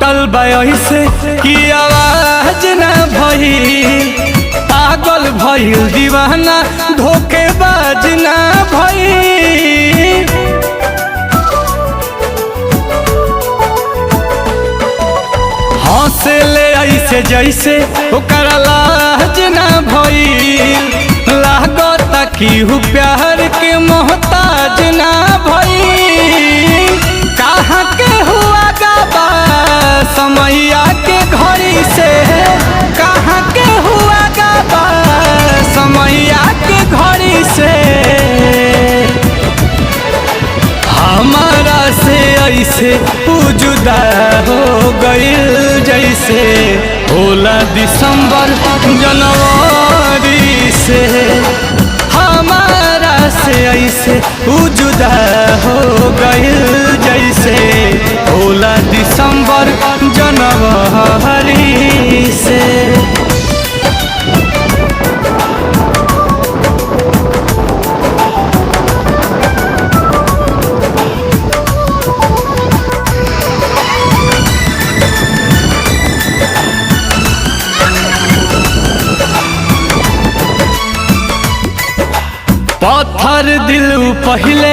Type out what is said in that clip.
टूटल से कि आवाज न भई, पागल भइल दीवाना धोखेबाज न भई। हंसे ले ऐसे जैसे ओकर लाज न भइल, लागता कि हु प्यार के मोहताज न भइल। कहाँ के हुआ गाबा समैया के घड़ी से, कहाँ के हुआ गाबा समैया के घड़ी से। हमारा से ऐसे जुदा हो गइल जैसे होला दिसंबर जनवरी से। हमारा से ऐसे जुदा हो गइल जैसे होला दिसंबर जनवरी से। पत्थर दिल पहिले